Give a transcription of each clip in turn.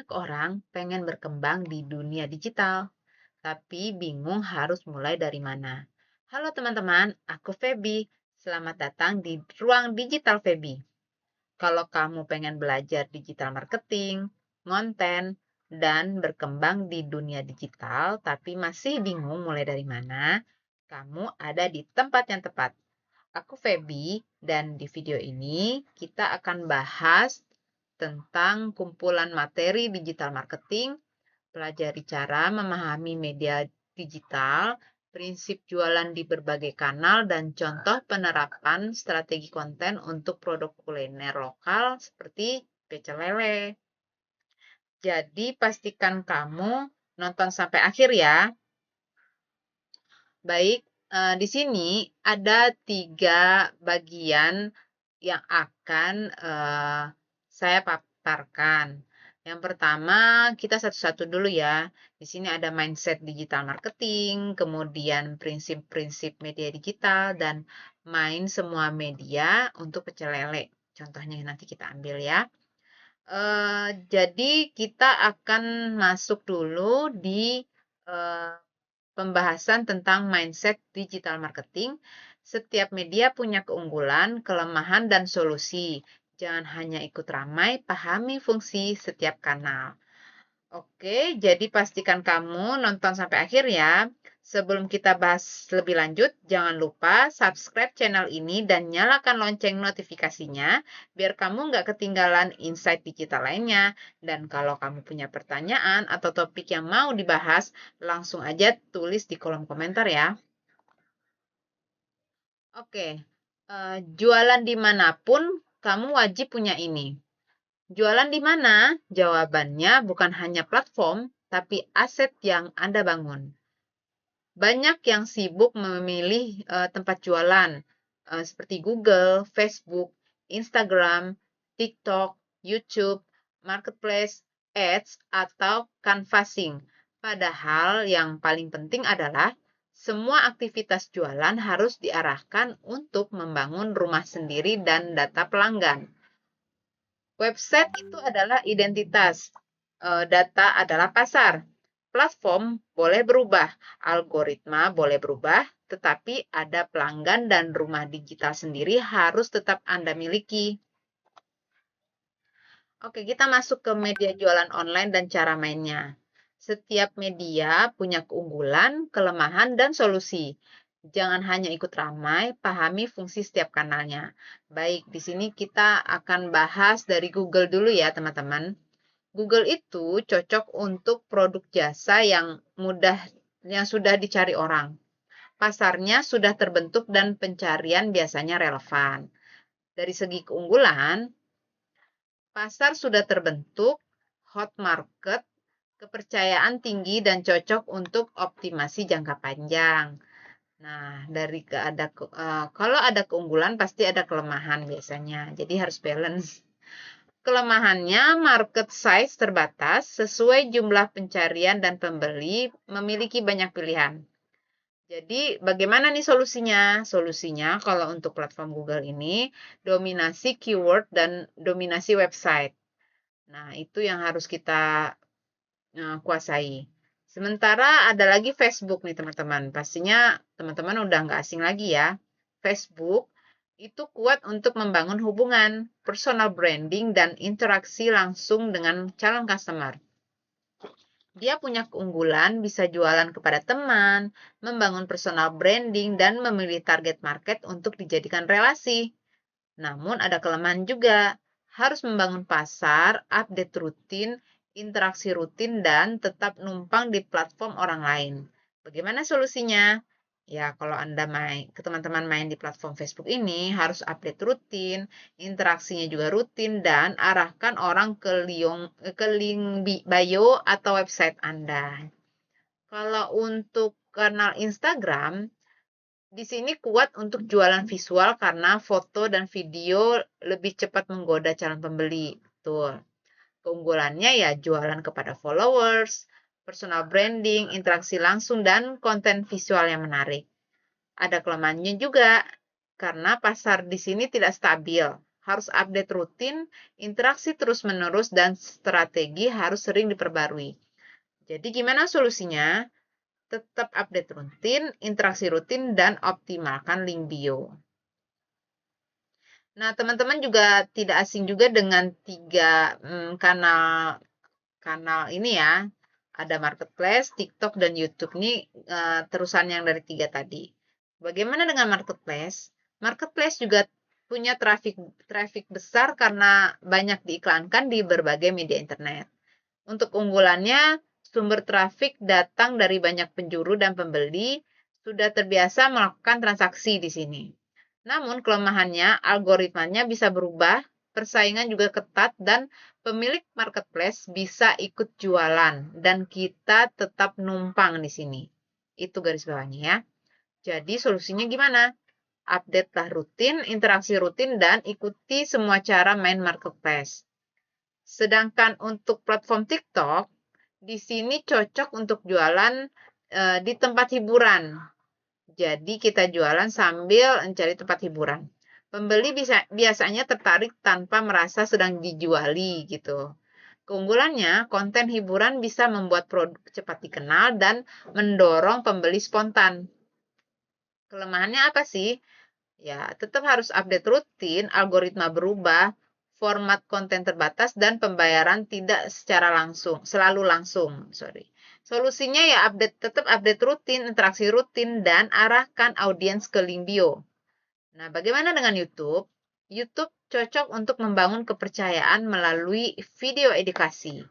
Banyak orang pengen berkembang di dunia digital, tapi bingung harus mulai dari mana. Halo teman-teman, aku Feby. Selamat datang di Ruang Digital Feby. Kalau kamu pengen belajar digital marketing, konten, dan berkembang di dunia digital, tapi masih bingung mulai dari mana, kamu ada di tempat yang tepat. Aku Feby, dan di video ini kita akan bahas tentang kumpulan materi digital marketing, pelajari cara memahami media digital, prinsip jualan di berbagai kanal, dan contoh penerapan strategi konten untuk produk kuliner lokal seperti pecel lele. Jadi pastikan kamu nonton sampai akhir ya. Baik, di sini ada 3 bagian yang akan saya paparkan. Yang pertama, kita satu-satu dulu ya. Di sini ada mindset digital marketing, kemudian prinsip-prinsip media digital, dan main semua media untuk pecel lele. Contohnya nanti kita ambil ya. Jadi kita akan masuk dulu di pembahasan tentang mindset digital marketing. Setiap media punya keunggulan, kelemahan, dan solusi. Jangan hanya ikut ramai, pahami fungsi setiap kanal. Oke, jadi pastikan kamu nonton sampai akhir ya. Sebelum kita bahas lebih lanjut, jangan lupa subscribe channel ini dan nyalakan lonceng notifikasinya biar kamu nggak ketinggalan insight digital lainnya. Dan kalau kamu punya pertanyaan atau topik yang mau dibahas, langsung aja tulis di kolom komentar ya. Oke, jualan dimanapun kamu wajib punya ini. Jualan di mana? Jawabannya bukan hanya platform, tapi aset yang Anda bangun. Banyak yang sibuk memilih tempat jualan seperti Google, Facebook, Instagram, TikTok, YouTube, Marketplace, Ads, atau canvassing. Padahal yang paling penting adalah semua aktivitas jualan harus diarahkan untuk membangun rumah sendiri dan data pelanggan. Website itu adalah identitas, data adalah pasar. Platform boleh berubah, algoritma boleh berubah, tetapi ada pelanggan dan rumah digital sendiri harus tetap Anda miliki. Oke, kita masuk ke media jualan online dan cara mainnya. Setiap media punya keunggulan, kelemahan, dan solusi. Jangan hanya ikut ramai, pahami fungsi setiap kanalnya. Baik, di sini kita akan bahas dari Google dulu ya, teman-teman. Google itu cocok untuk produk jasa yang sudah dicari orang. Pasarnya sudah terbentuk dan pencarian biasanya relevan. Dari segi keunggulan, pasar sudah terbentuk, hot market, kepercayaan tinggi dan cocok untuk optimasi jangka panjang. Nah, kalau ada keunggulan pasti ada kelemahan biasanya. Jadi harus balance. Kelemahannya, market size terbatas, sesuai jumlah pencarian dan pembeli, memiliki banyak pilihan. Jadi, bagaimana nih solusinya? Solusinya, kalau untuk platform Google ini, dominasi keyword dan dominasi website. Nah, itu yang harus kita kuasai. Sementara ada lagi Facebook nih, teman-teman. Pastinya teman-teman udah nggak asing lagi ya. Facebook itu kuat untuk membangun hubungan, personal branding, dan interaksi langsung dengan calon customer. Dia punya keunggulan, bisa jualan kepada teman, membangun personal branding, dan memilih target market untuk dijadikan relasi. Namun ada kelemahan juga, harus membangun pasar, update rutin, interaksi rutin, dan tetap numpang di platform orang lain. Bagaimana solusinya? Ya, kalau teman-teman main di platform Facebook ini harus update rutin, interaksinya juga rutin, dan arahkan orang ke link bio atau website Anda. Kalau untuk kanal Instagram, di sini kuat untuk jualan visual karena foto dan video lebih cepat menggoda calon pembeli. Betul. Keunggulannya ya jualan kepada followers, personal branding, interaksi langsung, dan konten visual yang menarik. Ada kelemahannya juga, karena pasar di sini tidak stabil, harus update rutin, interaksi terus-menerus, dan strategi harus sering diperbarui. Jadi gimana solusinya? Tetap update rutin, interaksi rutin, dan optimalkan link bio. Nah, teman-teman juga tidak asing juga dengan 3 kanal ini ya. Ada Marketplace, TikTok, dan YouTube. Ini terusan yang dari 3 tadi. Bagaimana dengan Marketplace? Marketplace juga punya traffic besar karena banyak diiklankan di berbagai media internet. Untuk unggulannya, sumber trafik datang dari banyak penjuru dan pembeli sudah terbiasa melakukan transaksi di sini. Namun kelemahannya, algoritmanya bisa berubah, persaingan juga ketat, dan pemilik marketplace bisa ikut jualan, dan kita tetap numpang di sini. Itu garis bawahnya ya. Jadi solusinya gimana? Update-lah rutin, interaksi rutin, dan ikuti semua cara main marketplace. Sedangkan untuk platform TikTok, di sini cocok untuk jualan di tempat hiburan. Jadi kita jualan sambil mencari tempat hiburan. Pembeli biasanya tertarik tanpa merasa sedang dijuali gitu. Keunggulannya, konten hiburan bisa membuat produk cepat dikenal dan mendorong pembeli spontan. Kelemahannya apa sih? Ya, tetap harus update rutin, algoritma berubah, format konten terbatas, dan pembayaran tidak secara selalu langsung. Solusinya ya tetap update rutin, interaksi rutin, dan arahkan audiens ke link bio. Nah, bagaimana dengan YouTube? YouTube cocok untuk membangun kepercayaan melalui video edukasi.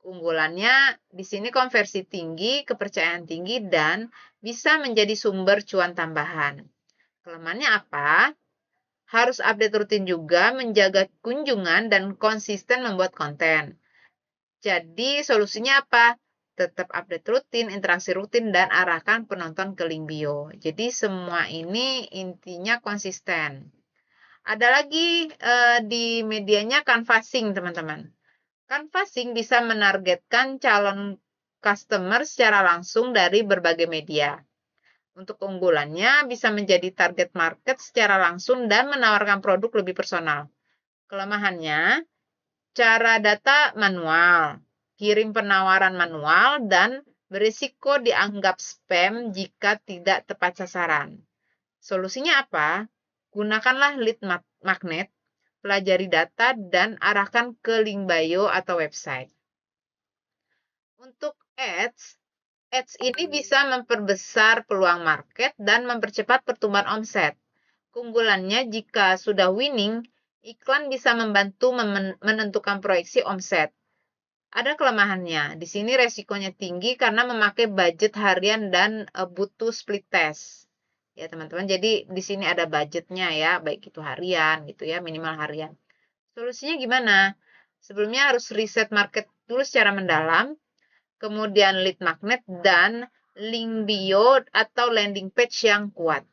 Keunggulannya di sini konversi tinggi, kepercayaan tinggi, dan bisa menjadi sumber cuan tambahan. Kelemahannya apa? Harus update rutin juga, menjaga kunjungan, dan konsisten membuat konten. Jadi solusinya apa? Tetap update rutin, interaksi rutin, dan arahkan penonton ke link bio. Jadi semua ini intinya konsisten. Ada lagi di medianya canvassing, teman-teman. Canvassing bisa menargetkan calon customer secara langsung dari berbagai media. Untuk keunggulannya, bisa menjadi target market secara langsung dan menawarkan produk lebih personal. Kelemahannya, cara data manual, kirim penawaran manual, dan berisiko dianggap spam jika tidak tepat sasaran. Solusinya apa? Gunakanlah lead magnet, pelajari data, dan arahkan ke link bio atau website. Untuk Ads ini bisa memperbesar peluang market dan mempercepat pertumbuhan omset. Keunggulannya, jika sudah winning, iklan bisa membantu menentukan proyeksi omset. Ada kelemahannya, di sini resikonya tinggi karena memakai budget harian dan butuh split test. Ya teman-teman, jadi di sini ada budgetnya ya, baik itu harian gitu ya, minimal harian. Solusinya gimana? Sebelumnya harus riset market dulu secara mendalam, kemudian lead magnet, dan link bio atau landing page yang kuat.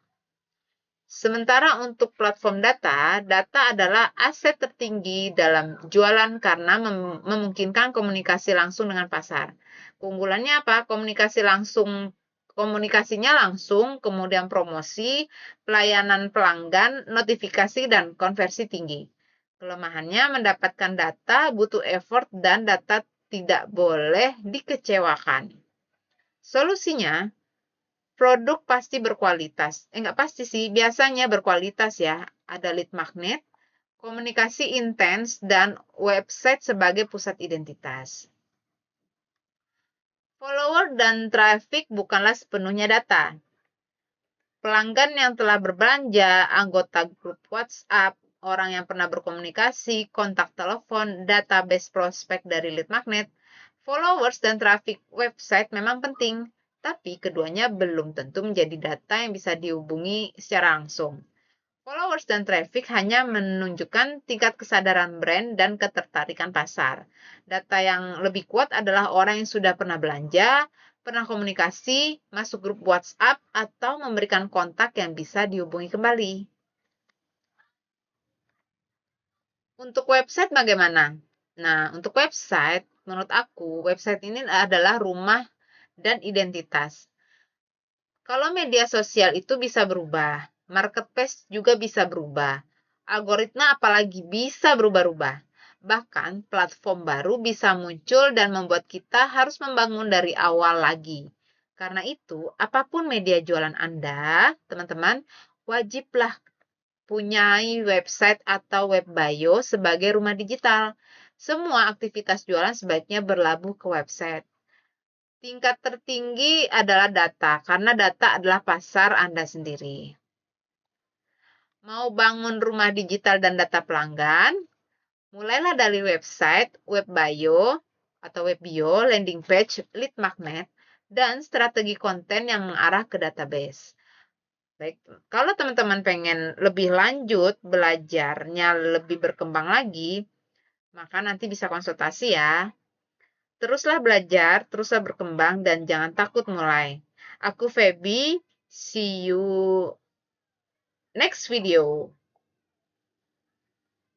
Sementara untuk platform data adalah aset tertinggi dalam jualan karena memungkinkan komunikasi langsung dengan pasar. Keunggulannya apa? Komunikasinya langsung, kemudian promosi, pelayanan pelanggan, notifikasi, dan konversi tinggi. Kelemahannya mendapatkan data butuh effort dan data tidak boleh dikecewakan. Solusinya, produk pasti berkualitas. Enggak pasti sih, biasanya berkualitas ya. Ada lead magnet, komunikasi intens, dan website sebagai pusat identitas. Follower dan traffic bukanlah sepenuhnya data. Pelanggan yang telah berbelanja, anggota grup WhatsApp, orang yang pernah berkomunikasi, kontak telepon, database prospek dari lead magnet, followers dan traffic website memang penting, tapi keduanya belum tentu menjadi data yang bisa dihubungi secara langsung. Followers dan traffic hanya menunjukkan tingkat kesadaran brand dan ketertarikan pasar. Data yang lebih kuat adalah orang yang sudah pernah belanja, pernah komunikasi, masuk grup WhatsApp, atau memberikan kontak yang bisa dihubungi kembali. Untuk website bagaimana? Nah, untuk website, menurut aku, website ini adalah rumah dan identitas. Kalau media sosial itu bisa berubah, marketplace juga bisa berubah. Algoritma apalagi bisa berubah-ubah. Bahkan platform baru bisa muncul dan membuat kita harus membangun dari awal lagi. Karena itu, apapun media jualan Anda, teman-teman, wajiblah punyai website atau web bio sebagai rumah digital. Semua aktivitas jualan sebaiknya berlabuh ke website. Tingkat tertinggi adalah data, karena data adalah pasar Anda sendiri. Mau bangun rumah digital dan data pelanggan? Mulailah dari website, web bio, atau web bio, landing page, lead magnet, dan strategi konten yang mengarah ke database. Baik, kalau teman-teman pengen lebih lanjut, belajarnya lebih berkembang lagi, maka nanti bisa konsultasi ya. Teruslah belajar, teruslah berkembang, dan jangan takut mulai. Aku Feby, see you next video.